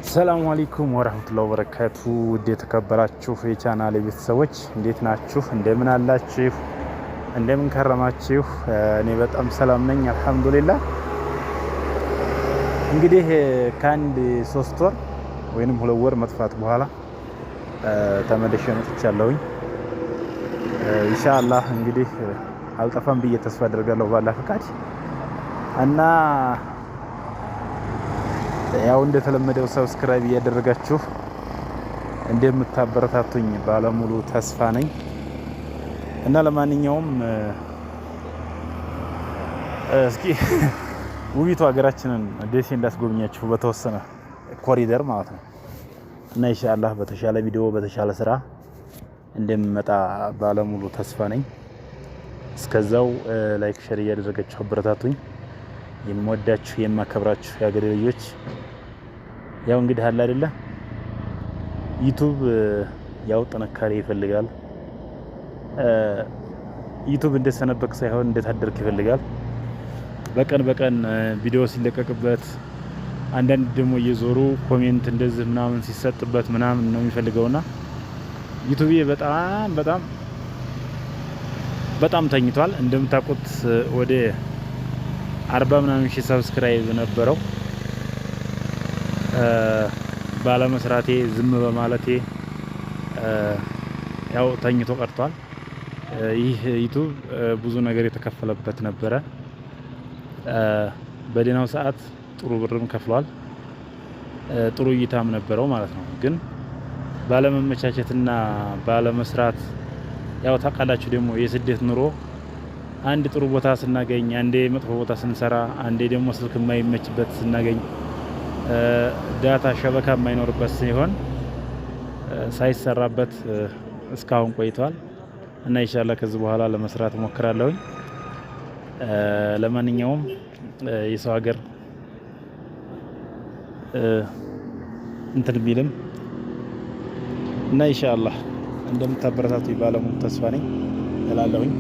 ሰላም አለይኩም ወራህመቱላሂ ወበረካቱ። ውድ የተከበራችሁ የቻናሌ ቤተሰቦች እንዴት ናችሁ? እንደምን አላችሁ? እንደምን ከረማችሁ? እኔ በጣም ሰላም ነኝ አልሐምዱሊላህ። እንግዲህ ከአንድ 3 ወር ወይንም 2 ወር መጥፋት በኋላ ተመልሼ መጥቻለሁኝ። ኢንሻአላህ እንግዲህ አልጠፋም ብዬ ተስፋ አደርጋለሁ ባላ ፈቃድ እና ያው እንደተለመደው ሰብስክራይብ እያደረጋችሁ እንደምታበረታቱኝ ባለሙሉ ተስፋ ነኝ እና ለማንኛውም እስኪ ውቢቱ ሀገራችንን ደሴ እንዳስጎብኛችሁ በተወሰነ ኮሪደር ማለት ነው እና ኢንሻአላህ በተሻለ ቪዲዮ በተሻለ ስራ እንደምመጣ ባለሙሉ ተስፋ ነኝ። እስከዛው ላይክ ሼር እያደረጋችሁ አበረታቱኝ። የምወዳችሁ የማከብራችሁ የሀገሬ ልጆች ያው እንግዲህ አለ አይደለ ዩቲዩብ ያው ጥንካሬ ይፈልጋል። ዩቲዩብ እንደሰነበክ ሳይሆን እንደታደርክ ይፈልጋል። በቀን ቪዲዮ ሲለቀቅበት አንዳንድ ደግሞ እየዞሩ ኮሜንት እንደዚህ ምናምን ሲሰጥበት ምናምን ነው የሚፈልገውና ዩቲዩብ በጣም ተኝቷል። እንደምታውቁት ወደ 40 ምናምን ሺህ ሰብስክራይብ ነበረው። ባለመስራቴ ዝም በማለቴ ያው ተኝቶ ቀርቷል። ይህ ዩቲዩብ ብዙ ነገር የተከፈለበት ነበረ። በደህናው ሰዓት ጥሩ ብርም ከፍሏል። ጥሩ እይታም ነበረው ማለት ነው። ግን ባለመመቻቸትና ባለመስራት ያው ታውቃላችሁ ደግሞ የስደት ኑሮ አንድ ጥሩ ቦታ ስናገኝ፣ አንዴ መጥፎ ቦታ ስንሰራ፣ አንዴ ደግሞ ስልክ የማይመችበት ስናገኝ፣ ዳታ ሸበካ የማይኖርበት ሲሆን ሳይሰራበት እስካሁን ቆይቷል እና ኢንሻአላህ ከዚህ በኋላ ለመስራት እሞክራለሁ። ለማንኛውም የሰው ሀገር እንትን ቢልም እና ኢንሻአላህ እንደምታበረታቱ ባለሙሉ ተስፋ ነኝ እላለሁኝ።